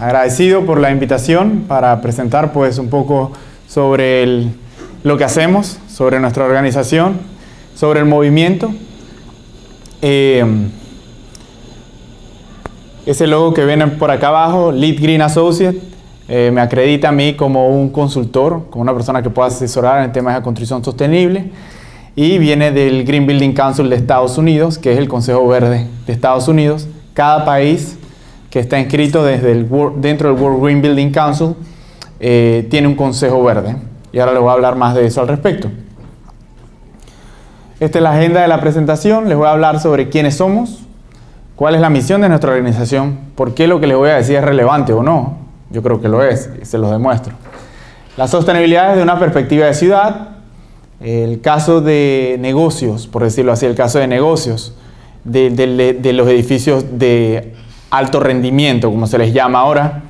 Agradecido por la invitación para presentar pues un poco sobre lo que hacemos, sobre nuestra organización, sobre el movimiento. Ese logo que ven por acá abajo, Lead Green Associate, me acredita a mí como un consultor, como una persona que pueda asesorar en temas de construcción sostenible, y viene del Green Building Council de Estados Unidos, que es el Consejo Verde de Estados Unidos. Cada país que está inscrito dentro del World Green Building Council tiene un Consejo Verde, y ahora les voy a hablar más de eso al respecto. Esta es la agenda de la presentación. Les voy a hablar sobre quiénes somos, cuál es la misión de nuestra organización, por qué lo que les voy a decir es relevante o no. Yo creo que lo es, y se los demuestro. La sostenibilidad desde una perspectiva de ciudad, el caso de negocios, por decirlo así, el caso de negocios, de los edificios de alto rendimiento, como se les llama ahora.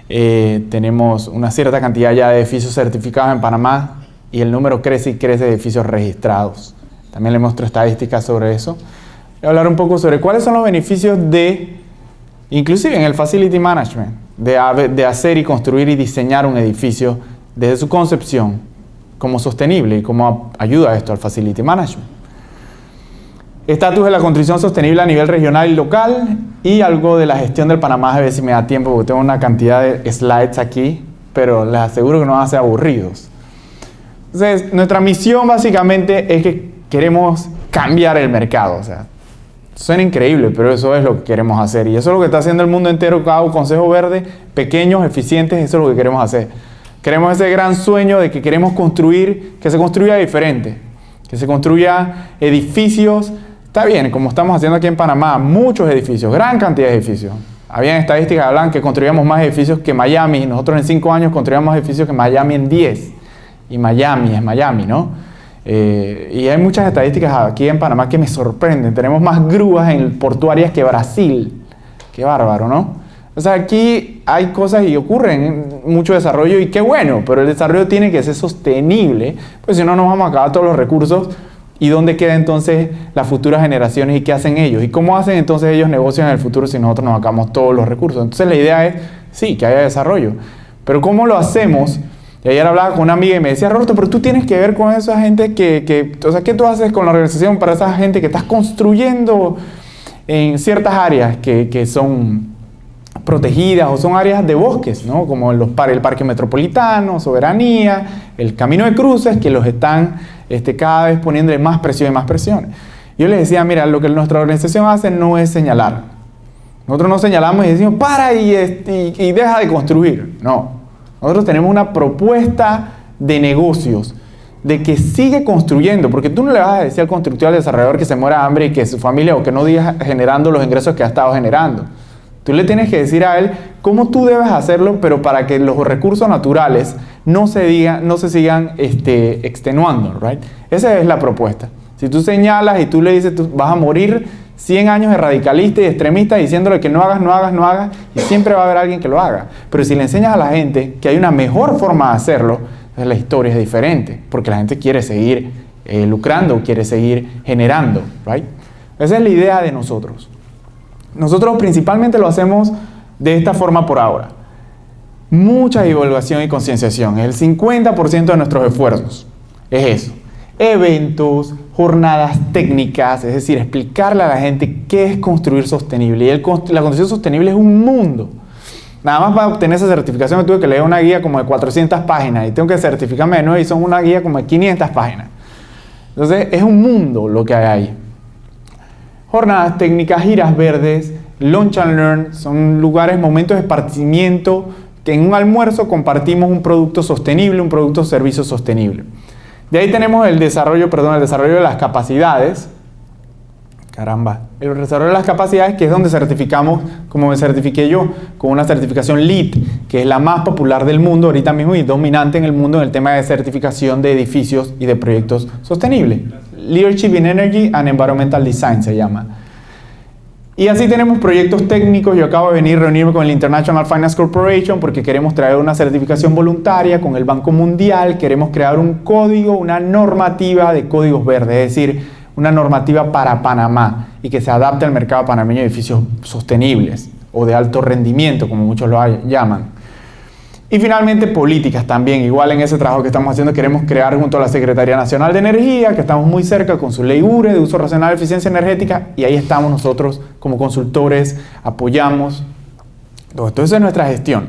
Tenemos una cierta cantidad ya de edificios certificados en Panamá y el número crece y crece de edificios registrados. También les muestro estadísticas sobre eso. Voy a hablar un poco sobre cuáles son los beneficios inclusive en el Facility Management, de hacer y construir y diseñar un edificio desde su concepción como sostenible y cómo ayuda esto al Facility Management. Estatus de la construcción sostenible a nivel regional y local, y algo de la gestión del Panamá, a ver si me da tiempo porque tengo una cantidad de slides aquí, pero les aseguro que no van a ser aburridos. Entonces, nuestra misión básicamente es que queremos cambiar el mercado. O sea, suena increíble, pero eso es lo que queremos hacer, y eso es lo que está haciendo el mundo entero. Cada Consejo Verde, pequeños, eficientes, eso es lo que queremos hacer. Queremos ese gran sueño de que queremos construir, que se construya diferente, que se construya edificios. Está bien, como estamos haciendo aquí en Panamá, muchos edificios, gran cantidad de edificios. Habían estadísticas que hablan que construíamos más edificios que Miami. Nosotros en 5 años construíamos más edificios que Miami en 10. Y Miami es Miami, ¿no? Y hay muchas estadísticas aquí en Panamá que me sorprenden. Tenemos más grúas portuarias que Brasil. Qué bárbaro, ¿no? O sea, aquí hay cosas y ocurren mucho desarrollo, y qué bueno, pero el desarrollo tiene que ser sostenible, pues si no nos vamos a acabar todos los recursos. ¿Y dónde quedan entonces las futuras generaciones y qué hacen ellos? ¿Y cómo hacen entonces ellos negocios en el futuro si nosotros nos acabamos todos los recursos? Entonces la idea es, sí, que haya desarrollo. Pero ¿cómo lo hacemos? Y ayer hablaba con una amiga y me decía, Roberto, pero tú tienes que ver con esa gente o sea, ¿qué tú haces con la organización para esa gente que estás construyendo en ciertas áreas que son protegidas o son áreas de bosques, ¿no? Como el Parque Metropolitano, Soberanía, el Camino de Cruces, que los están cada vez poniéndole más presión y más presión. Yo les decía, mira, lo que nuestra organización hace no es señalar. Nosotros no señalamos y decimos, para y deja de construir. No. Nosotros tenemos una propuesta de negocios, de que sigue construyendo, porque tú no le vas a decir al constructor, al desarrollador, que se muera de hambre y que su familia o que no diga generando los ingresos que ha estado generando. Tú le tienes que decir a él cómo tú debes hacerlo, pero para que los recursos naturales no se sigan extenuando, right? Esa es la propuesta. Si tú señalas y tú le dices, tú vas a morir 100 años de radicalista y extremista diciéndole que no hagas, y siempre va a haber alguien que lo haga. Pero si le enseñas a la gente que hay una mejor forma de hacerlo, entonces la historia es diferente, porque la gente quiere seguir lucrando, quiere seguir generando, right? Esa es la idea de nosotros. Nosotros principalmente lo hacemos de esta forma por ahora. Mucha divulgación y concienciación. El 50% de nuestros esfuerzos es eso. Eventos, jornadas técnicas, es decir, explicarle a la gente qué es construir sostenible. Y la construcción sostenible es un mundo. Nada más para obtener esa certificación me tuve que leer una guía como de 400 páginas y tengo que certificarme de nuevo y son una guía como de 500 páginas. Entonces es un mundo lo que hay ahí. Jornadas técnicas, giras verdes, lunch and learn, son lugares, momentos de esparcimiento, que en un almuerzo compartimos un producto sostenible, un producto o servicio sostenible. De ahí tenemos el desarrollo de las capacidades. El desarrollo de las capacidades, que es donde certificamos, como me certifiqué yo, con una certificación LEED, que es la más popular del mundo ahorita mismo y dominante en el mundo en el tema de certificación de edificios y de proyectos sostenibles. Leadership in Energy and Environmental Design se llama. Y así tenemos proyectos técnicos. Yo acabo de venir a reunirme con el International Finance Corporation porque queremos traer una certificación voluntaria con el Banco Mundial. Queremos crear un código, una normativa de códigos verdes, es decir, una normativa para Panamá y que se adapte al mercado panameño de edificios sostenibles. o de alto rendimiento, como muchos lo llaman. Y finalmente, políticas también. Igual en ese trabajo que estamos haciendo queremos crear junto a la Secretaría Nacional de Energía, que estamos muy cerca con su ley URE de uso racional de eficiencia energética, y ahí estamos nosotros como consultores, apoyamos. Todo eso es nuestra gestión.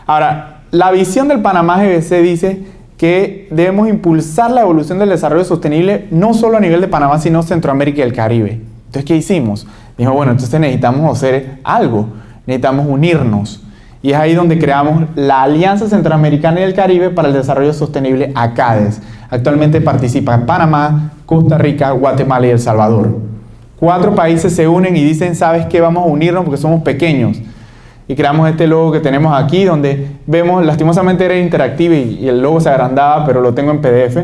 Ahora, la visión del Panamá GBC dice que debemos impulsar la evolución del desarrollo sostenible no solo a nivel de Panamá, sino Centroamérica y el Caribe. Entonces, ¿qué hicimos? Dijo, bueno, entonces necesitamos hacer algo, necesitamos unirnos. Y es ahí donde creamos la Alianza Centroamericana y del Caribe para el Desarrollo Sostenible, ACADES. Actualmente participa en Panamá, Costa Rica, Guatemala y El Salvador. 4 países se unen y dicen, ¿sabes qué? Vamos a unirnos porque somos pequeños. Y creamos este logo que tenemos aquí, donde vemos, lastimosamente era interactivo y el logo se agrandaba, pero lo tengo en PDF.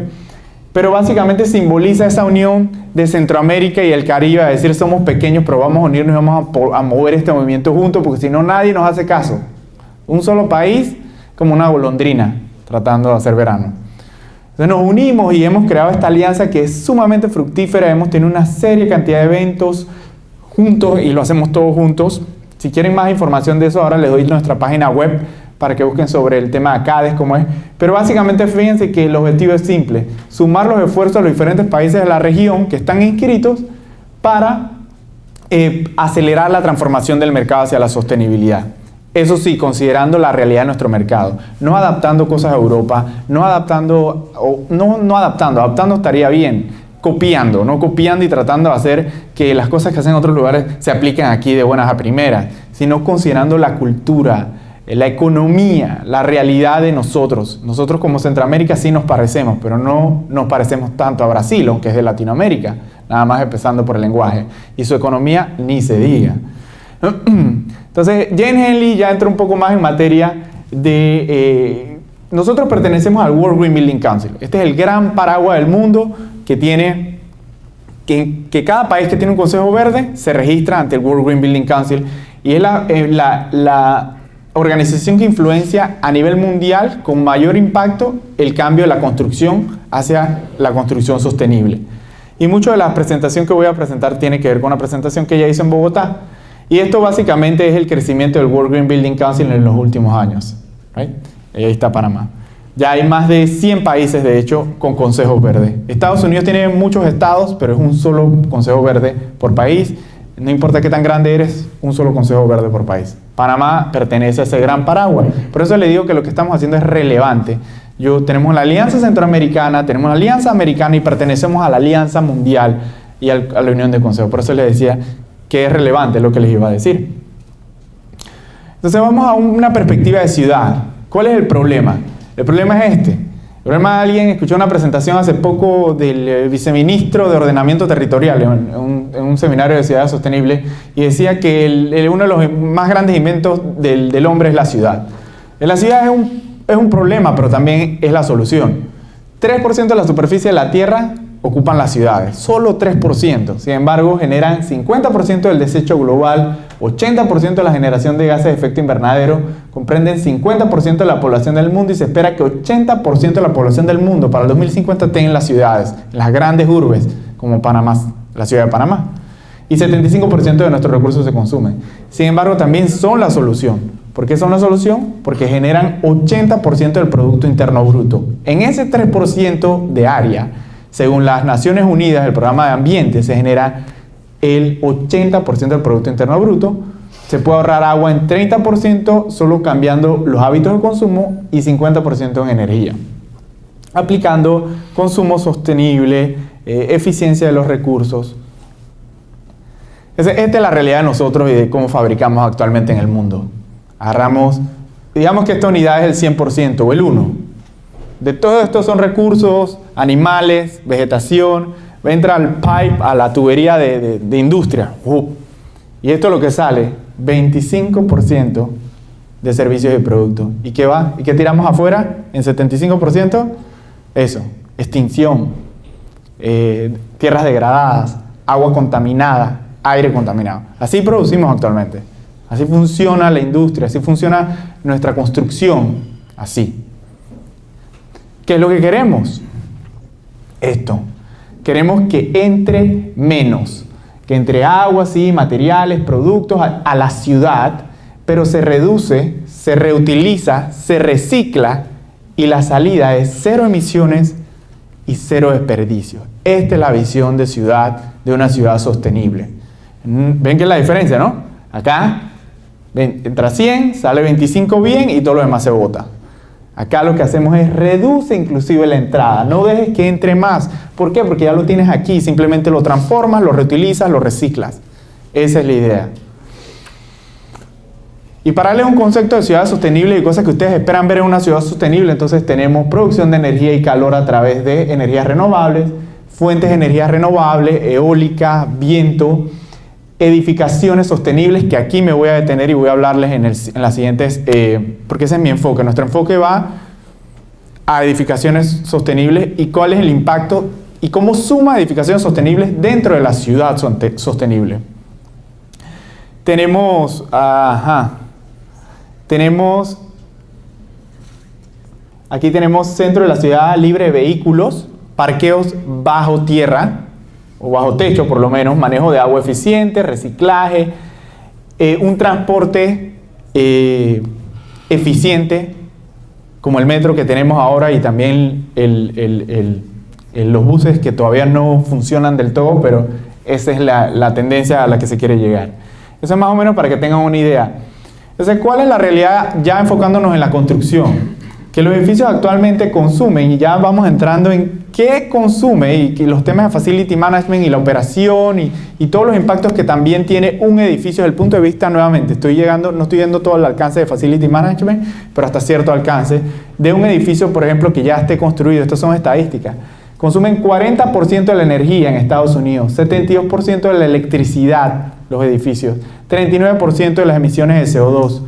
Pero básicamente simboliza esa unión de Centroamérica y el Caribe, a decir, somos pequeños, pero vamos a unirnos y vamos a mover este movimiento juntos, porque si no, nadie nos hace caso. Un solo país, como una golondrina, tratando de hacer verano. Entonces nos unimos y hemos creado esta alianza que es sumamente fructífera. Hemos tenido una serie cantidad de eventos juntos y lo hacemos todos juntos. Si quieren más información de eso, ahora les doy nuestra página web para que busquen sobre el tema de ACADES, cómo es. Pero básicamente fíjense que el objetivo es simple: sumar los esfuerzos de los diferentes países de la región que están inscritos para acelerar la transformación del mercado hacia la sostenibilidad. Eso sí, considerando la realidad de nuestro mercado, no adaptando cosas a Europa, adaptando estaría bien, no copiando y tratando de hacer que las cosas que hacen en otros lugares se apliquen aquí de buenas a primeras, sino considerando la cultura, la economía, la realidad de nosotros. Nosotros como Centroamérica sí nos parecemos, pero no nos parecemos tanto a Brasil, aunque es de Latinoamérica, nada más empezando por el lenguaje, y su economía ni se diga. Entonces, Jane Henley ya entra un poco más en materia de... nosotros pertenecemos al World Green Building Council. Este es el gran paraguas del mundo que tiene... Que cada país que tiene un consejo verde se registra ante el World Green Building Council y es la organización que influencia a nivel mundial con mayor impacto el cambio de la construcción hacia la construcción sostenible. Y mucho de la presentación que voy a presentar tiene que ver con una presentación que ella hizo en Bogotá. Y esto básicamente es el crecimiento del World Green Building Council en los últimos años. ¿Right? Y ahí está Panamá. Ya hay más de 100 países, de hecho, con consejos verdes. Estados Unidos tiene muchos estados, pero es un solo consejo verde por país. No importa qué tan grande eres, un solo consejo verde por país. Panamá pertenece a ese gran paraguas. Por eso le digo que lo que estamos haciendo es relevante. Tenemos la Alianza Centroamericana, tenemos la Alianza Americana y pertenecemos a la Alianza Mundial y a la Unión de Consejos. Por eso les decía que es relevante lo que les iba a decir. Entonces vamos a una perspectiva de ciudad. ¿Cuál es el problema? El problema es este. El problema, alguien escuchó una presentación hace poco del viceministro de Ordenamiento Territorial en un seminario de ciudad sostenible y decía que uno de los más grandes inventos del hombre es la ciudad. La ciudad es un problema, pero también es la solución. 3% de la superficie de la Tierra ocupan las ciudades, solo 3%. Sin embargo, generan 50% del desecho global, 80% de la generación de gases de efecto invernadero, comprenden 50% de la población del mundo y se espera que 80% de la población del mundo para el 2050 esté en las ciudades, en las grandes urbes, como Panamá, la ciudad de Panamá. Y 75% de nuestros recursos se consumen. Sin embargo, también son la solución. ¿Por qué son la solución? Porque generan 80% del Producto Interno Bruto. En ese 3% de área, según las Naciones Unidas, el Programa de Ambiente, se genera el 80% del Producto Interno Bruto. Se puede ahorrar agua en 30% solo cambiando los hábitos de consumo y 50% en energía. Aplicando consumo sostenible, eficiencia de los recursos. Esta es la realidad de nosotros y de cómo fabricamos actualmente en el mundo. Agarramos, digamos que esta unidad es el 100% o el 1%. De todo esto son recursos, animales, vegetación, entra al pipe, a la tubería de industria. Y esto es lo que sale, 25% de servicios y productos. ¿Y qué va? ¿Y qué tiramos afuera en 75%? Eso, extinción, tierras degradadas, agua contaminada, aire contaminado. Así producimos actualmente. Así funciona la industria, así funciona nuestra construcción, así. ¿Qué es lo que queremos? Esto. Queremos que entre menos, que entre agua, sí, materiales, productos a la ciudad pero se reduce, se reutiliza, se recicla y la salida es 0 emisiones y 0 desperdicios. Esta es la visión de ciudad, de una ciudad sostenible. ¿Ven que es la diferencia, no? Acá entra 100, sale 25 bien y todo lo demás se bota. Acá lo que hacemos es reduce inclusive la entrada, no dejes que entre más. ¿Por qué? Porque ya lo tienes aquí, simplemente lo transformas, lo reutilizas, lo reciclas. Esa es la idea. Y para darles un concepto de ciudad sostenible y cosas que ustedes esperan ver en una ciudad sostenible, entonces tenemos producción de energía y calor a través de energías renovables, fuentes de energía renovables, eólica, viento, edificaciones sostenibles, que aquí me voy a detener y voy a hablarles en las siguientes, porque ese es mi enfoque. Nuestro enfoque va a edificaciones sostenibles y cuál es el impacto y cómo suma edificaciones sostenibles dentro de la ciudad sostenible. Aquí tenemos centro de la ciudad libre de vehículos, parqueos bajo tierra, o bajo techo por lo menos, manejo de agua eficiente, reciclaje, un transporte eficiente, como el metro que tenemos ahora y también los buses que todavía no funcionan del todo, pero esa es la tendencia a la que se quiere llegar. Eso es más o menos para que tengan una idea. Entonces, ¿cuál es la realidad ya enfocándonos en la construcción? Que los edificios actualmente consumen, y ya vamos entrando en qué consume y los temas de facility management y la operación y todos los impactos que también tiene un edificio desde el punto de vista, nuevamente, no estoy yendo todo el alcance de facility management, pero hasta cierto alcance, de un edificio, por ejemplo, que ya esté construido. Estas son estadísticas. Consumen 40% de la energía en Estados Unidos, 72% de la electricidad, los edificios, 39% de las emisiones de CO2,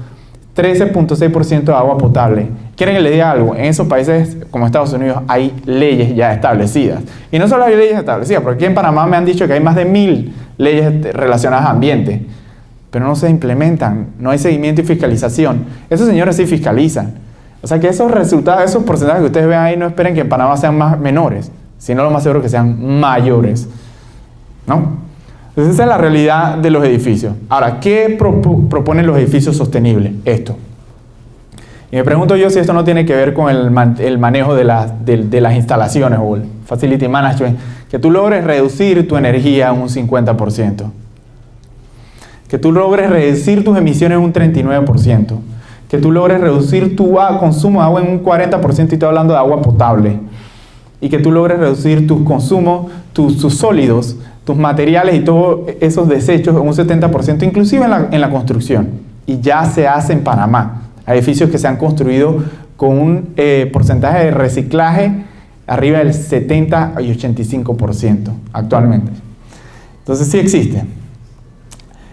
13.6% de agua potable. ¿Quieren que les diga algo? En esos países como Estados Unidos hay leyes ya establecidas. Y no solo hay leyes establecidas, porque aquí en Panamá me han dicho que hay más de 1000 leyes relacionadas a ambiente, pero no se implementan, no hay seguimiento y fiscalización. Esos señores sí fiscalizan. O sea que esos resultados, esos porcentajes que ustedes ven ahí, no esperen que en Panamá sean más menores, sino lo más seguro que sean mayores, ¿no? Entonces esa es la realidad de los edificios. Ahora, ¿qué proponen los edificios sostenibles? Esto. Y me pregunto yo si esto no tiene que ver con el manejo de las instalaciones o el facility management, que tú logres reducir tu energía un 50%, que tú logres reducir tus emisiones un 39%, que tú logres reducir tu consumo de agua en un 40%, y estoy hablando de agua potable, y que tú logres reducir tus consumos, tus sólidos, tus materiales y todos esos desechos en un 70%, inclusive en la construcción. Y ya se hace en Panamá. Hay edificios que se han construido con un porcentaje de reciclaje arriba del 70 y 85% actualmente. Entonces sí existe.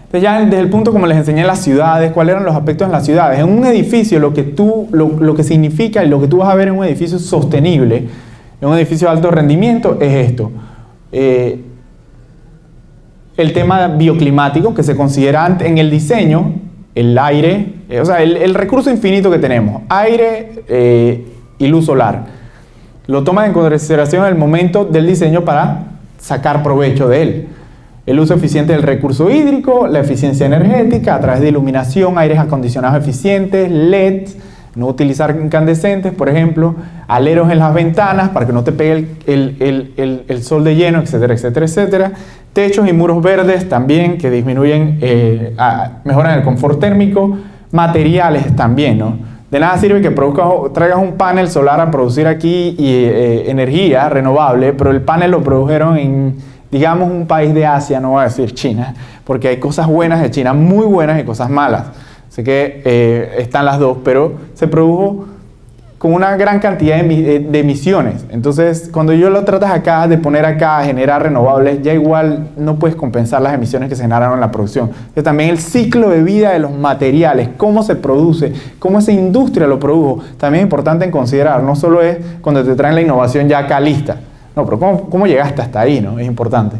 Entonces ya desde el punto, como les enseñé en las ciudades, cuáles eran los aspectos en las ciudades. En un edificio lo que significa y lo que tú vas a ver en un edificio sostenible, en un edificio de alto rendimiento, es esto. El tema bioclimático, que se considera en el diseño, el aire, o sea, el recurso infinito que tenemos, aire y luz solar, lo toman en consideración en el momento del diseño para sacar provecho de él. El uso eficiente del recurso hídrico, la eficiencia energética a través de iluminación, aires acondicionados eficientes, LED, no utilizar incandescentes, por ejemplo, aleros en las ventanas para que no te pegue el sol de lleno, etcétera, etcétera, etcétera. Techos y muros verdes también que disminuyen, mejoran el confort térmico. Materiales también, ¿no? De nada sirve que traigas un panel solar a producir aquí energía renovable, pero el panel lo produjeron en, digamos, un país de Asia, no voy a decir China, porque hay cosas buenas de China, muy buenas, y cosas malas. Sé que están las dos, pero se produjo con una gran cantidad de emisiones. Entonces, cuando yo lo tratas acá, de poner acá, generar renovables, ya igual no puedes compensar las emisiones que se generaron en la producción. Entonces, también el ciclo de vida de los materiales, cómo se produce, cómo esa industria lo produjo, también es importante en considerar. No solo es cuando te traen la innovación ya acá lista. No, pero cómo llegaste hasta ahí, ¿no? Es importante.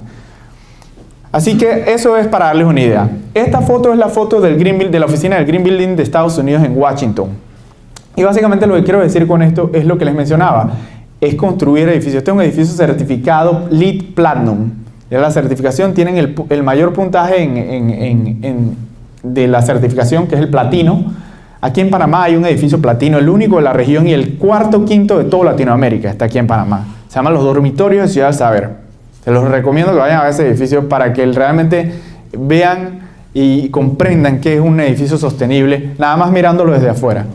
Así que eso es para darles una idea. Esta foto es la foto de la oficina del Green Building de Estados Unidos en Washington. Y básicamente lo que quiero decir con esto es lo que les mencionaba. Es construir edificios. Este es un edificio certificado LEED Platinum. Ya la certificación tienen el mayor puntaje de la certificación, que es el platino. Aquí en Panamá hay un edificio platino, el único de la región y el cuarto quinto de toda Latinoamérica está aquí en Panamá. Se llama los dormitorios de Ciudad del Saber. Se los recomiendo que vayan a ver ese edificio para que realmente vean y comprendan que es un edificio sostenible, nada más mirándolo desde afuera.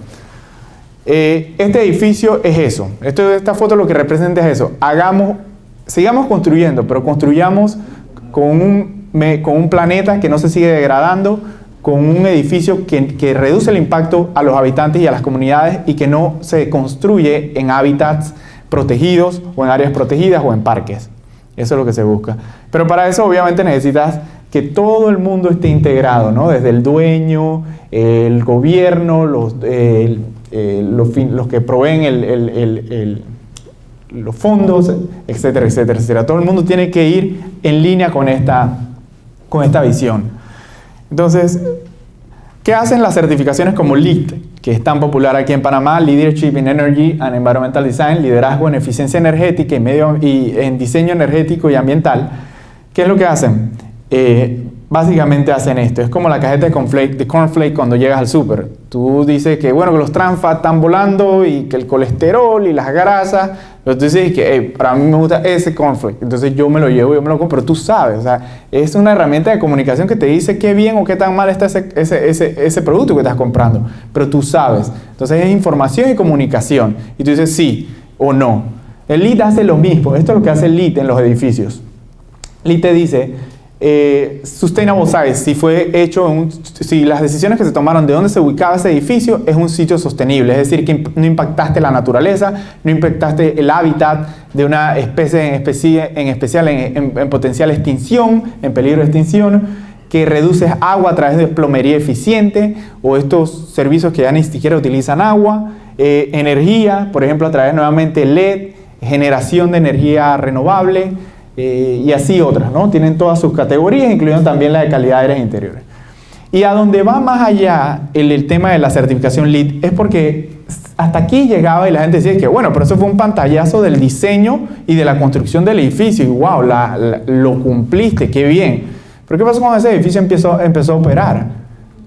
Este edificio es eso. Esta foto lo que representa es eso. Sigamos construyendo, pero construyamos con un planeta que no se sigue degradando, con un edificio que reduce el impacto a los habitantes y a las comunidades y que no se construye en hábitats protegidos o en áreas protegidas o en parques. Eso es lo que se busca. Pero para eso obviamente necesitas que todo el mundo esté integrado, ¿no? Desde el dueño, el gobierno, los que proveen los fondos, etcétera, etcétera, etcétera. Todo el mundo tiene que ir en línea con esta visión. Entonces, ¿qué hacen las certificaciones como LEED, que es tan popular aquí en Panamá? Leadership in Energy and Environmental Design, liderazgo en eficiencia energética y en diseño energético y ambiental. ¿Qué es lo que hacen? Básicamente hacen esto. Es como la cajeta de cornflake cuando llegas al súper. Tú dices que, bueno, que los trans fat están volando y que el colesterol y las grasas. Pero tú dices que para mí me gusta ese cornflake. Entonces yo me lo llevo, yo me lo compro. Pero tú sabes, o sea, es una herramienta de comunicación que te dice qué bien o qué tan mal está ese producto que estás comprando. Pero tú sabes. Entonces es información y comunicación. Y tú dices sí o no. El LEED hace lo mismo. Esto es lo que hace el LEED en los edificios. LEED te dice... Sustainable Size, si las decisiones que se tomaron de dónde se ubicaba ese edificio es un sitio sostenible, es decir, que no impactaste la naturaleza, no impactaste el hábitat de una especie en especial en potencial extinción, en peligro de extinción, que reduces agua a través de plomería eficiente o estos servicios que ya ni siquiera utilizan agua, energía, por ejemplo, a través nuevamente LED, generación de energía renovable, y así otras, ¿no? Tienen todas sus categorías, incluyendo también la de calidad de aires interiores. Y a donde va más allá el tema de la certificación LEED es porque hasta aquí llegaba y la gente decía que bueno, pero eso fue un pantallazo del diseño y de la construcción del edificio y wow, lo cumpliste, qué bien. Pero ¿qué pasó cuando ese edificio empezó a operar?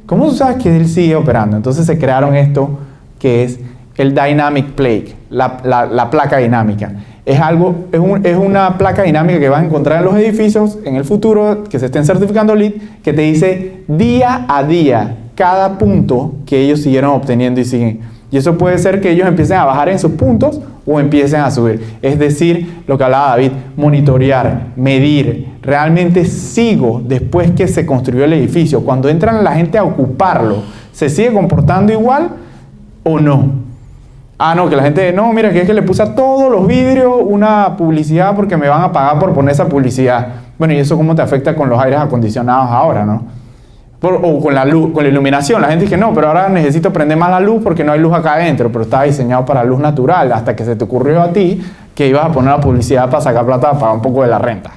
¿Cómo tú sabes que él sigue operando? Entonces se crearon esto que es el Dynamic Plate, la placa dinámica. Es una placa dinámica que vas a encontrar en los edificios en el futuro que se estén certificando LEED, que te dice día a día cada punto que ellos siguieron obteniendo y siguen. Y eso puede ser que ellos empiecen a bajar en sus puntos o empiecen a subir. Es decir, lo que hablaba David, monitorear, medir. Realmente sigo después que se construyó el edificio. Cuando entran la gente a ocuparlo, ¿se sigue comportando igual o no? Ah, no, que la gente, no, mira, que es que le puse a todos los vidrios una publicidad porque me van a pagar por poner esa publicidad. Bueno, ¿y eso cómo te afecta con los aires acondicionados ahora, no? O con la luz, con la iluminación. La gente dice, no, pero ahora necesito prender más la luz porque no hay luz acá adentro, pero estaba diseñado para luz natural, hasta que se te ocurrió a ti que ibas a poner la publicidad para sacar plata, para pagar un poco de la renta.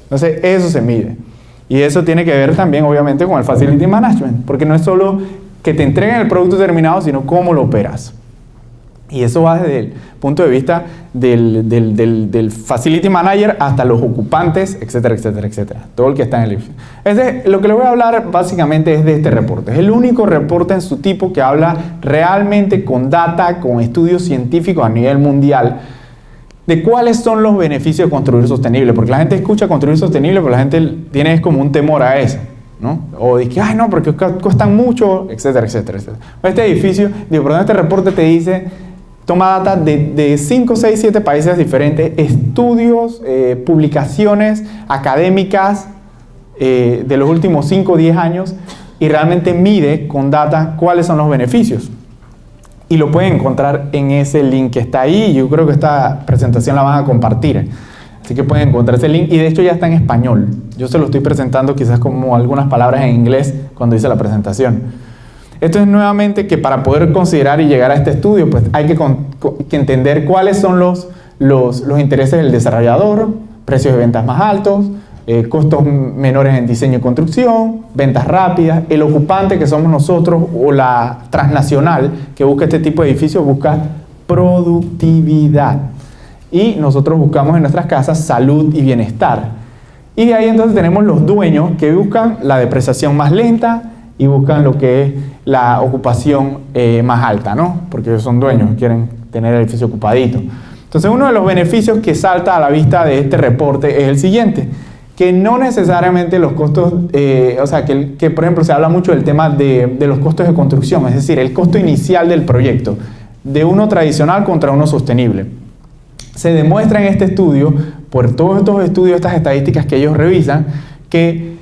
Entonces, eso se mide. Y eso tiene que ver también, obviamente, con el Facility Management, porque no es solo que te entreguen el producto terminado, sino cómo lo operas. Y eso va desde el punto de vista del Facility Manager hasta los ocupantes, etcétera, etcétera, etcétera. Todo el que está en el edificio. Lo que les voy a hablar básicamente es de este reporte. Es el único reporte en su tipo que habla realmente con data, con estudios científicos a nivel mundial de cuáles son los beneficios de construir sostenible. Porque la gente escucha construir sostenible, pero la gente tiene como un temor a eso, ¿no? O dice, ay no, porque cuestan mucho, etcétera, etcétera, etcétera. Este edificio, este reporte te dice... Toma data de 5, 6, 7 países diferentes, estudios, publicaciones académicas de los últimos 5 o 10 años y realmente mide con data cuáles son los beneficios. Y lo pueden encontrar en ese link que está ahí. Yo creo que esta presentación la van a compartir. Así que pueden encontrar ese link y de hecho ya está en español. Yo se lo estoy presentando quizás como algunas palabras en inglés cuando hice la presentación. Esto es nuevamente que para poder considerar y llegar a este estudio, pues hay que entender cuáles son los intereses del desarrollador, precios de ventas más altos, costos menores en diseño y construcción, ventas rápidas, el ocupante que somos nosotros o la transnacional que busca este tipo de edificios busca productividad. Y nosotros buscamos en nuestras casas salud y bienestar. Y de ahí entonces tenemos los dueños que buscan la depreciación más lenta, y buscan lo que es la ocupación más alta, ¿no? Porque ellos son dueños, quieren tener el edificio ocupadito. Entonces, uno de los beneficios que salta a la vista de este reporte es el siguiente, que no necesariamente los costos, o sea, que por ejemplo se habla mucho del tema de los costos de construcción, es decir, el costo inicial del proyecto, de uno tradicional contra uno sostenible. Se demuestra en este estudio, por todos estos estudios, estas estadísticas que ellos revisan, que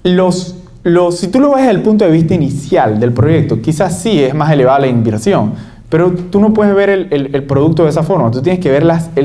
si tú lo ves desde el punto de vista inicial del proyecto, quizás sí es más elevada la inversión, pero tú no puedes ver el producto de esa forma. Tú tienes que ver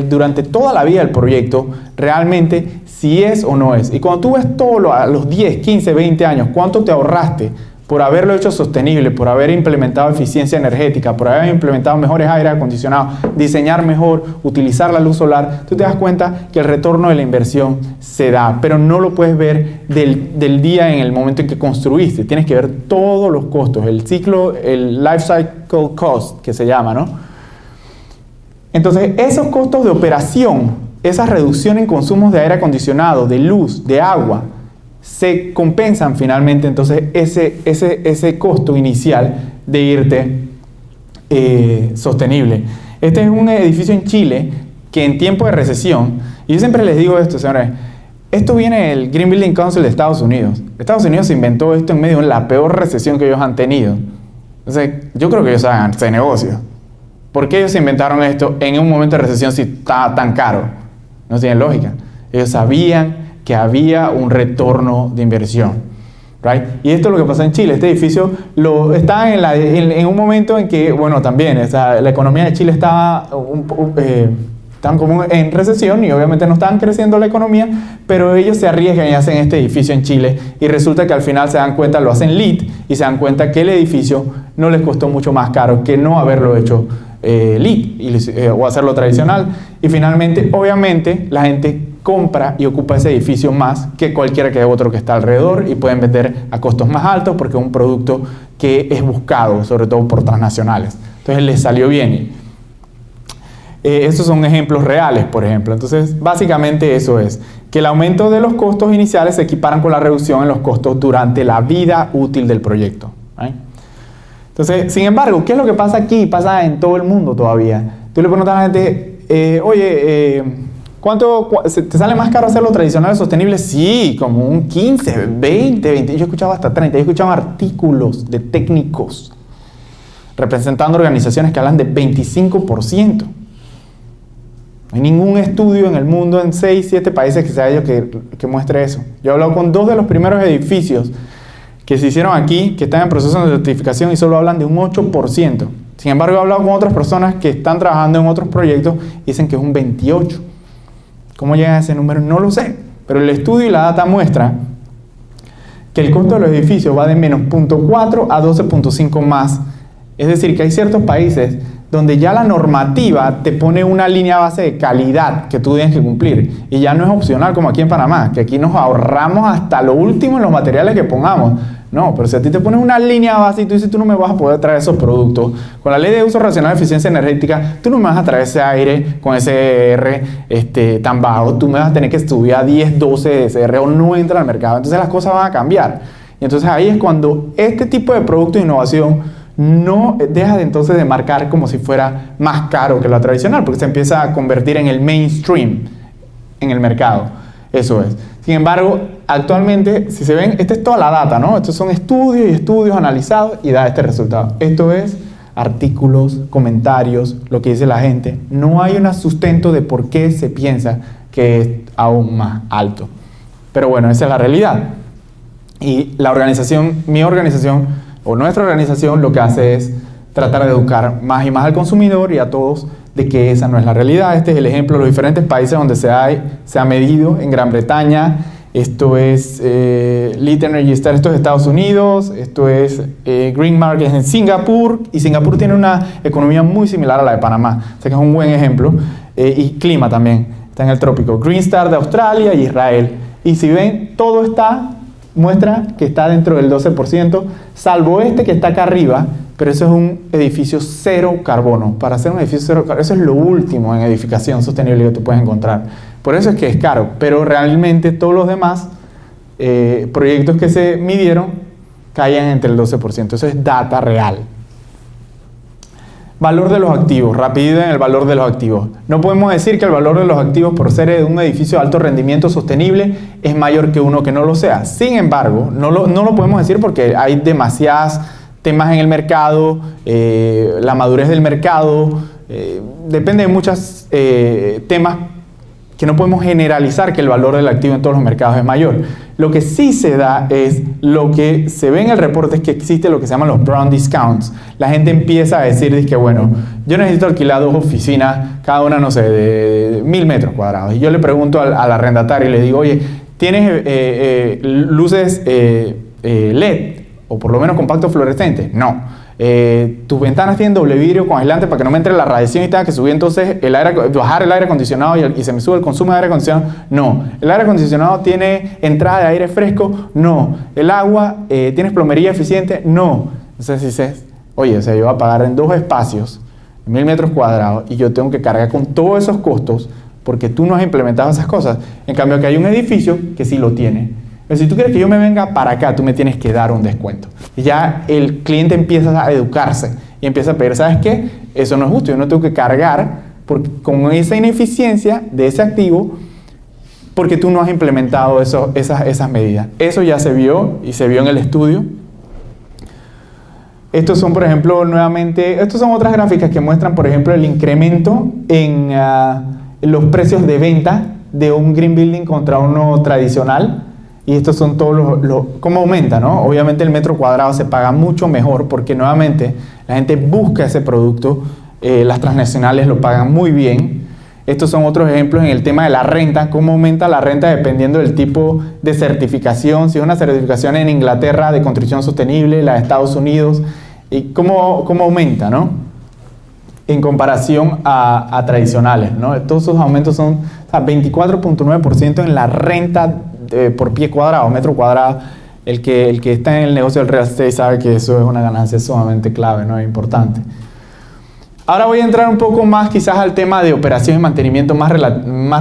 durante toda la vida del proyecto, realmente si es o no es. Y cuando tú ves todo a los 10, 15, 20 años, cuánto te ahorraste por haberlo hecho sostenible, por haber implementado eficiencia energética, por haber implementado mejores aire acondicionados, diseñar mejor, utilizar la luz solar, tú te das cuenta que el retorno de la inversión se da, pero no lo puedes ver del día en el momento en que construiste. Tienes que ver todos los costos, el ciclo, el life cycle cost, que se llama, ¿no? Entonces, esos costos de operación, esa reducción en consumos de aire acondicionado, de luz, de agua, se compensan finalmente entonces ese costo inicial de irte sostenible. Este es un edificio en Chile que en tiempo de recesión, y yo siempre les digo esto, señores, esto viene del Green Building Council de Estados Unidos. Estados Unidos se inventó esto en medio de la peor recesión que ellos han tenido. Entonces, yo creo que ellos saben hacer negocio. ¿Por qué ellos inventaron esto en un momento de recesión si estaba tan caro? No tiene lógica. Ellos sabían que había un retorno de inversión, right? Y esto es lo que pasa en Chile. Este edificio está en un momento en que, bueno, también la economía de Chile estaba tan como en recesión y obviamente no estaban creciendo la economía, pero ellos se arriesgan y hacen este edificio en Chile y resulta que al final se dan cuenta, lo hacen LEED y se dan cuenta que el edificio no les costó mucho más caro que no haberlo hecho LEED o hacerlo tradicional, y finalmente, obviamente, la gente compra y ocupa ese edificio más que cualquiera que otro que está alrededor y pueden vender a costos más altos porque es un producto que es buscado, sobre todo por transnacionales. Entonces les salió bien. Estos son ejemplos reales, por ejemplo. Entonces, básicamente eso es, que el aumento de los costos iniciales se equiparan con la reducción en los costos durante la vida útil del proyecto, ¿right? Entonces, sin embargo, ¿qué es lo que pasa aquí? Pasa en todo el mundo todavía. Tú le preguntas a la gente, oye, ¿cuánto te sale más caro hacerlo tradicional o sostenible? Sí, como un 15, 20. Yo he escuchado hasta 30. Yo he escuchado artículos de técnicos representando organizaciones que hablan de 25%. No hay ningún estudio en el mundo en 6, 7 países que se haya hecho que muestre eso. Yo he hablado con 2 de los primeros edificios que se hicieron aquí, que están en proceso de certificación y solo hablan de un 8%. Sin embargo, he hablado con otras personas que están trabajando en otros proyectos y dicen que es un 28%. ¿Cómo llega a ese número? No lo sé. Pero el estudio y la data muestra que el costo de los edificios va de menos 0.4 a 12.5 más. Es decir, que hay ciertos países donde ya la normativa te pone una línea base de calidad que tú tienes que cumplir. Y ya no es opcional como aquí en Panamá, que aquí nos ahorramos hasta lo último en los materiales que pongamos. No, pero si a ti te pones una línea base y tú dices, tú no me vas a poder traer esos productos, con la ley de uso racional de eficiencia energética, tú no me vas a traer ese aire con SR tan bajo, tú me vas a tener que subir a 10, 12 de SR o no entra al mercado. Entonces las cosas van a cambiar. Y entonces ahí es cuando este tipo de producto de innovación no deja de entonces de marcar como si fuera más caro que la tradicional, porque se empieza a convertir en el mainstream en el mercado. Eso es. Sin embargo, actualmente, si se ven, esta es toda la data, ¿no? Estos son estudios y estudios analizados y da este resultado. Esto es artículos, comentarios, lo que dice la gente. No hay un sustento de por qué se piensa que es aún más alto. Pero bueno, esa es la realidad. Y la organización, mi organización o nuestra organización lo que hace es tratar de educar más y más al consumidor y a todos de que esa no es la realidad. Este es el ejemplo de los diferentes países donde se ha medido. En Gran Bretaña, esto es Lead Energy Star, esto es Estados Unidos, esto es Green Market en Singapur, y Singapur tiene una economía muy similar a la de Panamá, o sea que es un buen ejemplo, y clima también, está en el trópico. Green Star de Australia y Israel, y si ven, todo muestra que está dentro del 12%, salvo este que está acá arriba, pero eso es un edificio cero carbono. Para hacer un edificio cero carbono, eso es lo último en edificación sostenible que tú puedes encontrar. Por eso es que es caro, pero realmente todos los demás proyectos que se midieron caían entre el 12%. Eso es data real. Valor de los activos, rapidez en el valor de los activos. No podemos decir que el valor de los activos por ser de un edificio de alto rendimiento sostenible es mayor que uno que no lo sea. Sin embargo, no lo podemos decir porque hay demasiados temas en el mercado, la madurez del mercado, depende de muchos temas que no podemos generalizar que el valor del activo en todos los mercados es mayor. Lo que sí se da es, lo que se ve en el reporte es que existe lo que se llaman los brown discounts. La gente empieza a decir que bueno, yo necesito alquilar 2 oficinas, cada una, no sé, de 1000 metros cuadrados. Y yo le pregunto al arrendatario y le digo, oye, ¿tienes luces LED o por lo menos compacto fluorescente? No. Tus ventanas tienen doble vidrio con aislante para que no me entre la radiación y tenga que subir entonces bajar el aire acondicionado y se me sube el consumo de aire acondicionado. No. El aire acondicionado tiene entrada de aire fresco. No. El agua, ¿tienes plomería eficiente? No. Entonces dices, oye, o sea, yo voy a pagar en 2 espacios 1000 metros cuadrados y yo tengo que cargar con todos esos costos porque tú no has implementado esas cosas. En cambio, aquí hay un edificio que sí lo tiene. Pero si tú quieres que yo me venga para acá, tú me tienes que dar un descuento. Y ya el cliente empieza a educarse y empieza a pedir, ¿sabes qué? Eso no es justo, yo no tengo que cargar con esa ineficiencia de ese activo porque tú no has implementado esas medidas. Eso ya se vio y se vio en el estudio. Estos son, por ejemplo, nuevamente, estos son otras gráficas que muestran, por ejemplo, el incremento en los precios de venta de un green building contra uno tradicional. Y estos son todos cómo aumenta, ¿no? Obviamente el metro cuadrado se paga mucho mejor porque nuevamente la gente busca ese producto, las transnacionales lo pagan muy bien. Estos son otros ejemplos en el tema de la renta, cómo aumenta la renta dependiendo del tipo de certificación, si es una certificación en Inglaterra de construcción sostenible, la de Estados Unidos, y cómo aumenta, ¿no? En comparación a tradicionales, ¿no? Todos esos aumentos son 24.9% en la renta por pie cuadrado, metro cuadrado. El que está en el negocio del real estate sabe que eso es una ganancia sumamente clave, ¿no? Es importante. Ahora voy a entrar un poco más quizás al tema de operación y mantenimiento más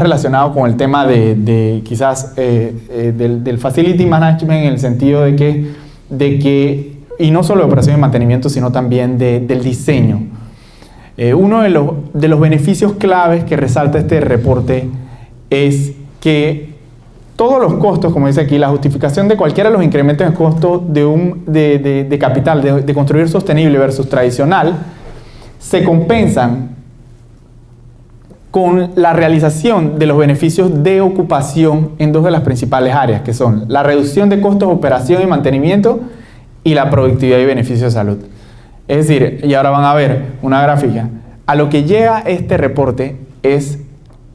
relacionado con el tema de quizás del facility management en el sentido de que y no solo de operación y mantenimiento, sino también del diseño. Uno de los beneficios claves que resalta este reporte es que todos los costos, como dice aquí, la justificación de cualquiera de los incrementos en costo de capital, de construir sostenible versus tradicional, se compensan con la realización de los beneficios de ocupación en 2 de las principales áreas, que son la reducción de costos de operación y mantenimiento y la productividad y beneficios de salud. Es decir, y ahora van a ver una gráfica, a lo que llega este reporte es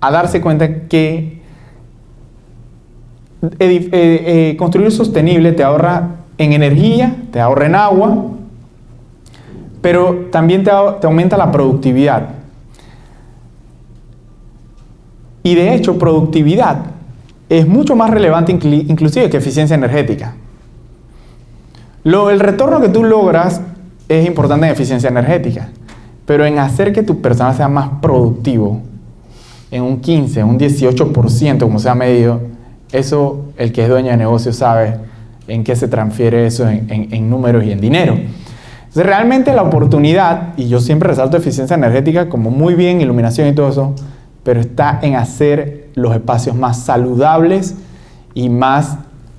a darse cuenta que construir sostenible te ahorra en energía, te ahorra en agua, pero también te aumenta la productividad. Y de hecho, productividad es mucho más relevante inclusive que eficiencia energética. El retorno que tú logras es importante en eficiencia energética, pero en hacer que tu personal sea más productivo, en un 15, un 18%, como se ha medido, eso el que es dueño de negocio sabe en qué se transfiere eso en números y en dinero. Entonces realmente la oportunidad, y yo siempre resalto eficiencia energética como muy bien, iluminación y todo eso, pero está en hacer los espacios más saludables y más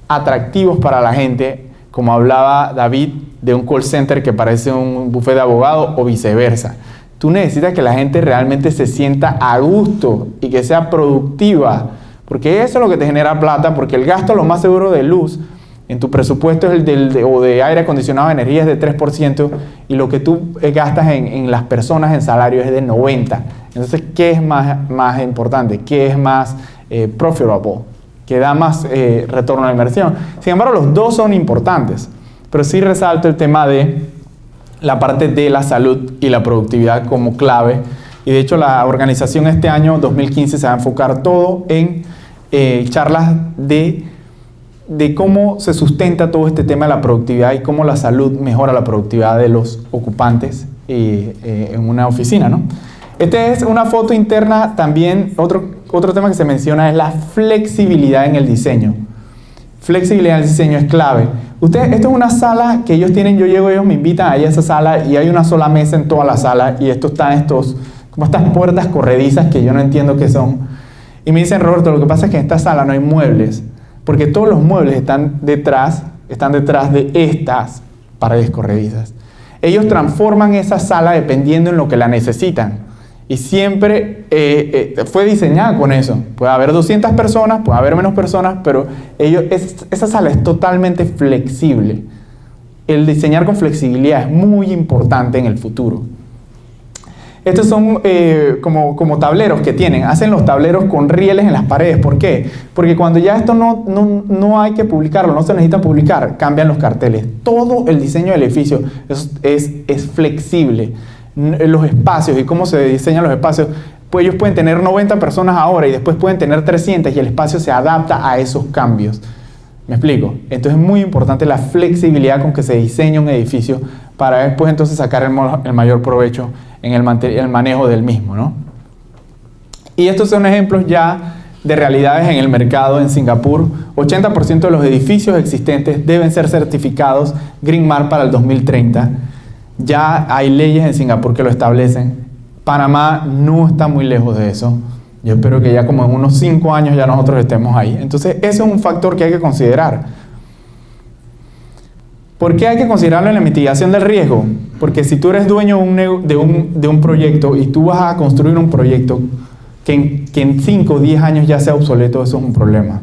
atractivos para la gente, como hablaba David de un call center que parece un buffet de abogado o viceversa. Tú necesitas que la gente realmente se sienta a gusto y que sea productiva, porque eso es lo que te genera plata, porque el gasto lo más seguro de luz en tu presupuesto es o de aire acondicionado de energía es de 3% y lo que tú gastas en las personas en salario es de 90%. Entonces, ¿qué es más importante? ¿Qué es más profitable? ¿Qué da más retorno a la inversión? Sin embargo, los dos son importantes, pero sí resalto el tema de la parte de la salud y la productividad como clave. Y de hecho, la organización este año 2015 se va a enfocar todo en charlas de cómo se sustenta todo este tema de la productividad y cómo la salud mejora la productividad de los ocupantes en una oficina, ¿no? Esta es una foto interna también. Otro tema que se menciona es la flexibilidad en el diseño. Flexibilidad en el diseño es clave. Ustedes, esto es una sala que ellos tienen, yo llego, ellos me invitan ahí a esa sala y hay una sola mesa en toda la sala y esto están como estas puertas corredizas que yo no entiendo qué son. Y me dicen, Roberto, lo que pasa es que en esta sala no hay muebles, porque todos los muebles están detrás de estas paredes corredizas. Ellos transforman esa sala dependiendo en lo que la necesitan. Y siempre fue diseñada con eso. Puede haber 200 personas, puede haber menos personas, pero esa sala es totalmente flexible. El diseñar con flexibilidad es muy importante en el futuro. Estos son como tableros que tienen. Hacen los tableros con rieles en las paredes. ¿Por qué? Porque cuando ya esto no hay que publicarlo, no se necesita publicar, cambian los carteles. Todo el diseño del edificio es flexible. Los espacios y cómo se diseñan los espacios, pues ellos pueden tener 90 personas ahora y después pueden tener 300 y el espacio se adapta a esos cambios. ¿Me explico? Entonces es muy importante la flexibilidad con que se diseña un edificio para después entonces sacar el mayor provecho en el manejo del mismo, ¿no? Y estos son ejemplos ya de realidades en el mercado en Singapur. 80% de los edificios existentes deben ser certificados Green Mark para el 2030. Ya hay leyes en Singapur que lo establecen. Panamá no está muy lejos de eso. Yo espero que ya como en unos 5 años ya nosotros estemos ahí. Entonces, ese es un factor que hay que considerar. ¿Por qué hay que considerarlo en la mitigación del riesgo? Porque si tú eres dueño de un proyecto y tú vas a construir un proyecto que en 5 o 10 años ya sea obsoleto, eso es un problema.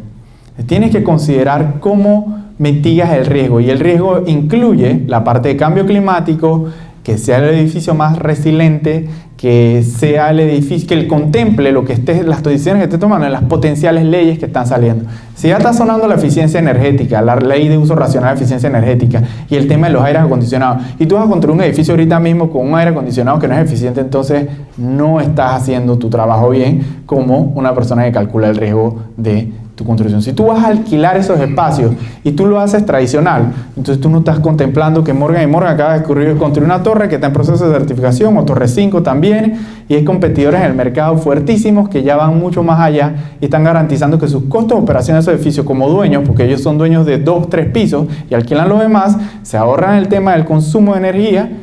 Tienes que considerar cómo mitigas el riesgo, y el riesgo incluye la parte de cambio climático, que sea el edificio más resiliente, que sea el edificio que contemple lo que las decisiones que esté tomando en las potenciales leyes que están saliendo. Si ya está sonando la eficiencia energética, la ley de uso racional de eficiencia energética y el tema de los aires acondicionados, y tú vas a construir un edificio ahorita mismo con un aire acondicionado que no es eficiente, entonces no estás haciendo tu trabajo bien como una persona que calcula el riesgo de tu construcción. Si tú vas a alquilar esos espacios y tú lo haces tradicional, entonces tú no estás contemplando que Morgan & Morgan acaba de construir una torre que está en proceso de certificación, o Torre 5 también, y hay competidores en el mercado fuertísimos que ya van mucho más allá y están garantizando que sus costos de operación de esos edificios como dueños, porque ellos son dueños de 2, 3 pisos y alquilan los demás, se ahorran el tema del consumo de energía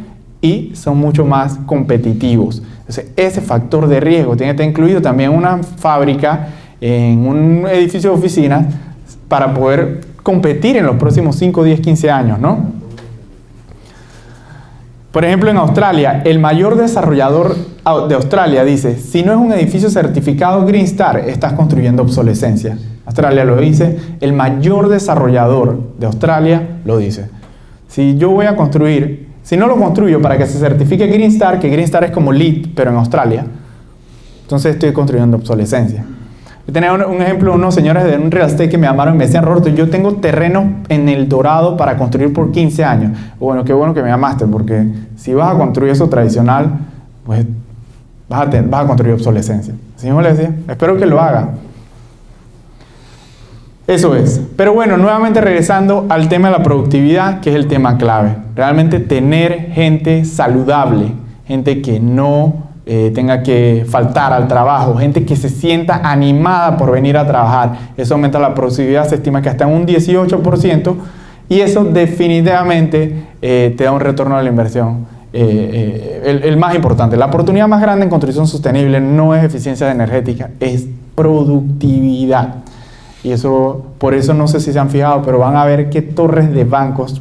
y son mucho más competitivos. Entonces ese factor de riesgo tiene que estar incluido también en una fábrica, en un edificio de oficinas, para poder competir en los próximos 5, 10, 15 años, ¿no? Por ejemplo, en Australia, el mayor desarrollador de Australia dice, si no es un edificio certificado Green Star, estás construyendo obsolescencia. Australia lo dice, el mayor desarrollador de Australia lo dice. Si yo voy a construir, si no lo construyo para que se certifique Green Star, que Green Star es como LEED, pero en Australia, entonces estoy construyendo obsolescencia. Yo tenía un ejemplo de unos señores de un real estate que me llamaron y me decían, Roberto, yo tengo terreno en El Dorado para construir por 15 años. Bueno, qué bueno que me llamaste, porque si vas a construir eso tradicional, pues vas a construir obsolescencia. Así mismo le decía, espero que lo haga. Eso es. Pero bueno, nuevamente regresando al tema de la productividad, que es el tema clave. Realmente tener gente saludable, gente que no tenga que faltar al trabajo, gente que se sienta animada por venir a trabajar. Eso aumenta la productividad, se estima que hasta en un 18%, y eso definitivamente te da un retorno a la inversión. El más importante, la oportunidad más grande en construcción sostenible no es eficiencia energética, es productividad. Y eso, por eso no sé si se han fijado, pero van a ver que torres de bancos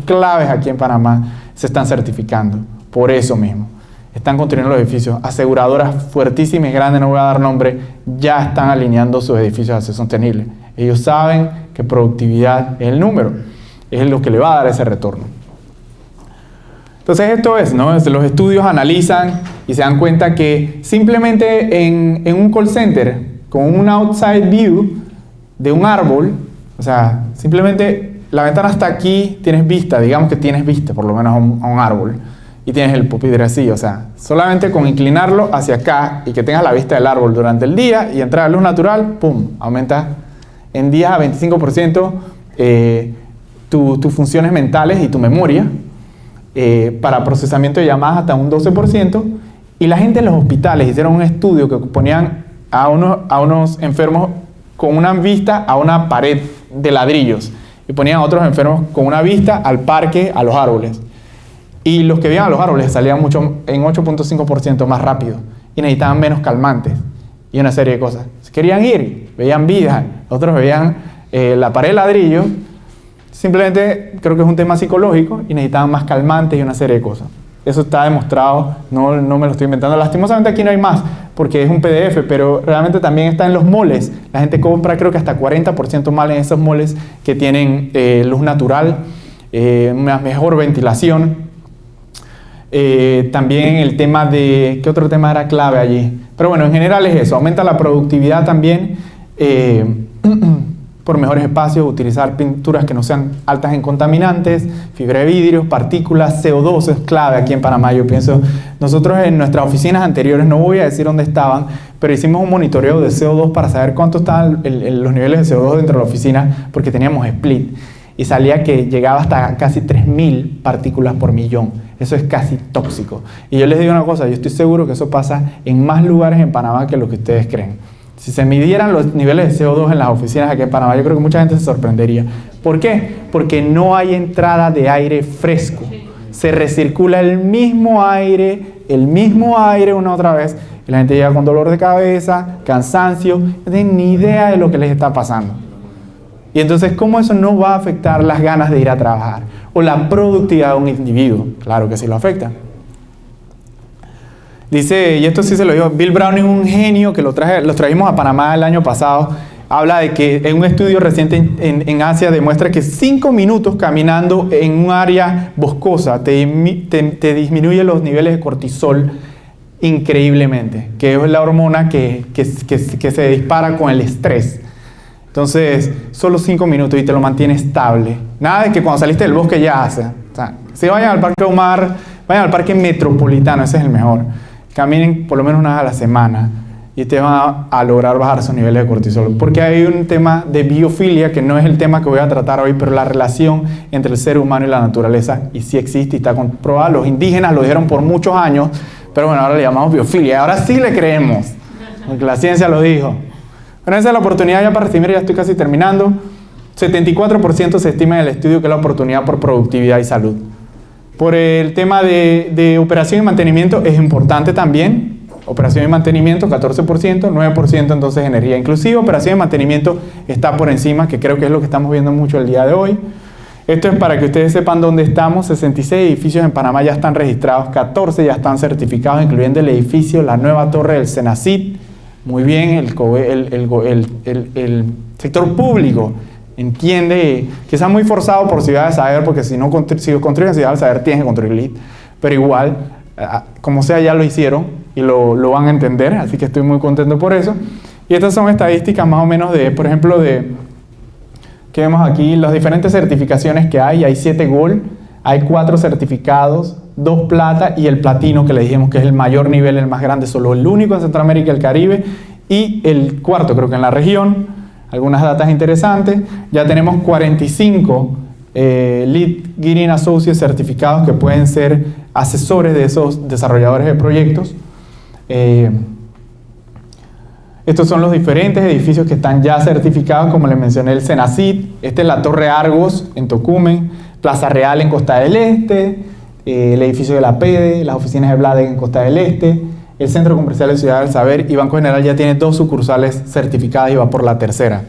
claves aquí en Panamá se están certificando, por eso mismo. Están construyendo los edificios, aseguradoras fuertísimas y grandes, no voy a dar nombre, ya están alineando sus edificios a ser sostenibles. Ellos saben que productividad es el número, es lo que le va a dar ese retorno. Entonces esto es, ¿no? Los estudios analizan y se dan cuenta que simplemente en un call center, con un outside view de un árbol, o sea, simplemente la ventana está aquí, tienes vista, digamos que tienes vista por lo menos a un árbol, y tienes el pupitre así, o sea, solamente con inclinarlo hacia acá y que tengas la vista del árbol durante el día y entrar a luz natural, ¡pum!, aumenta en días a 25% tus funciones mentales y tu memoria, para procesamiento de llamadas hasta un 12%, y la gente en los hospitales hicieron un estudio que ponían a unos enfermos con una vista a una pared de ladrillos y ponían a otros enfermos con una vista al parque, a los árboles. Y los que veían a los árboles salían en 8.5% más rápido y necesitaban menos calmantes y una serie de cosas. Querían ir, veían vida, otros veían la pared de ladrillo. Simplemente creo que es un tema psicológico y necesitaban más calmantes y una serie de cosas. Eso está demostrado, no me lo estoy inventando. Lastimosamente aquí no hay más porque es un PDF, pero realmente también está en los moles. La gente compra creo que hasta 40% más en esos moles que tienen luz natural, una mejor ventilación. También el tema de... ¿Qué otro tema era clave allí? Pero bueno, en general es eso. Aumenta la productividad también por mejores espacios, utilizar pinturas que no sean altas en contaminantes, fibra de vidrio, partículas, CO2 es clave aquí en Panamá. Yo pienso, nosotros en nuestras oficinas anteriores, no voy a decir dónde estaban, pero hicimos un monitoreo de CO2 para saber cuánto estaban los niveles de CO2 dentro de la oficina, porque teníamos split. Y salía que llegaba hasta casi 3.000 partículas por millón. Eso es casi tóxico. Y yo les digo una cosa, yo estoy seguro que eso pasa en más lugares en Panamá que lo que ustedes creen. Si se midieran los niveles de CO2 en las oficinas aquí en Panamá, yo creo que mucha gente se sorprendería. ¿Por qué? Porque no hay entrada de aire fresco. Se recircula el mismo aire una otra vez. Y la gente llega con dolor de cabeza, cansancio, no tienen ni idea de lo que les está pasando. Y entonces, ¿cómo eso no va a afectar las ganas de ir a trabajar? O la productividad de un individuo. Claro que sí lo afecta. Dice, y esto sí se lo digo, Bill Brown es un genio que los trajimos a Panamá el año pasado. Habla de que en un estudio reciente en Asia demuestra que 5 minutos caminando en un área boscosa te disminuye los niveles de cortisol increíblemente, que es la hormona que se dispara con el estrés. Entonces, solo 5 minutos y te lo mantiene estable. Nada de que cuando saliste del bosque ya hace. O sea, si vayan al Parque Omar, vayan al Parque Metropolitano, ese es el mejor. Caminen por lo menos una vez a la semana y te van a lograr bajar sus niveles de cortisol. Porque hay un tema de biofilia, que no es el tema que voy a tratar hoy, pero la relación entre el ser humano y la naturaleza, y sí existe y está comprobada. Los indígenas lo dijeron por muchos años, pero bueno, ahora le llamamos biofilia. Ahora sí le creemos, porque la ciencia lo dijo. Bueno, esa es la oportunidad ya para recibir, ya estoy casi terminando. 74% se estima en el estudio que es la oportunidad por productividad y salud. Por el tema de operación y mantenimiento es importante también. Operación y mantenimiento 14%, 9% entonces energía. Inclusive operación y mantenimiento está por encima, que creo que es lo que estamos viendo mucho el día de hoy. Esto es para que ustedes sepan dónde estamos. 66 edificios en Panamá ya están registrados, 14 ya están certificados, incluyendo el edificio, la nueva torre del Senacid. Muy bien, el sector público entiende, quizás muy forzado por Ciudad del Saber, porque si construyen Ciudad del Saber tienen que construir LEED, pero igual, como sea, ya lo hicieron y lo van a entender, así que estoy muy contento por eso. Y estas son estadísticas más o menos de, por ejemplo, que vemos aquí, las diferentes certificaciones que hay 7 Gold, hay 4 certificados, 2 plata y el platino, que le dijimos que es el mayor nivel, el más grande, solo el único en Centroamérica y el Caribe, y el cuarto creo que en la región. Algunas datas interesantes, ya tenemos 45 Lead Green Associates certificados que pueden ser asesores de esos desarrolladores de proyectos. Estos son los diferentes edificios que están ya certificados, como les mencioné, el Senacid, esta es la Torre Argos en Tocumen, Plaza Real en Costa del Este, el edificio de la PEDE, las oficinas de Blade en Costa del Este, el Centro Comercial de Ciudad del Saber, y Banco General ya tiene 2 sucursales certificadas y va por la 3ª.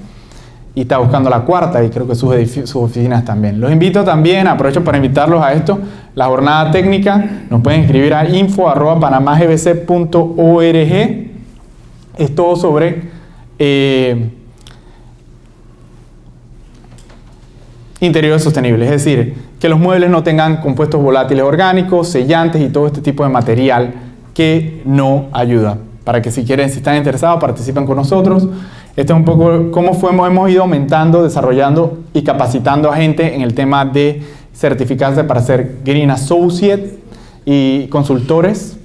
Y está buscando la 4ª y creo que sus oficinas también. Los invito también, aprovecho para invitarlos a esto, la jornada técnica, nos pueden escribir a info@panamagbc.org. Es todo sobre interiores sostenibles, es decir, que los muebles no tengan compuestos volátiles orgánicos, sellantes y todo este tipo de material que no ayuda. Para que si están interesados, participen con nosotros. Esto es un poco cómo hemos ido aumentando, desarrollando y capacitando a gente en el tema de certificarse para ser Green Associate y consultores.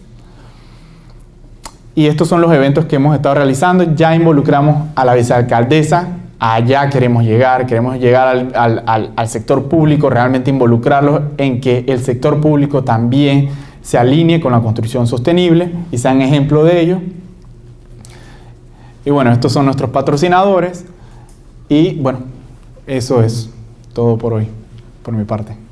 Y estos son los eventos que hemos estado realizando. Ya involucramos a la vicealcaldesa. Allá queremos llegar al sector público, realmente involucrarlos en que el sector público también se alinee con la construcción sostenible y sean ejemplo de ello. Y bueno, estos son nuestros patrocinadores y bueno, Eso es todo por hoy, por mi parte.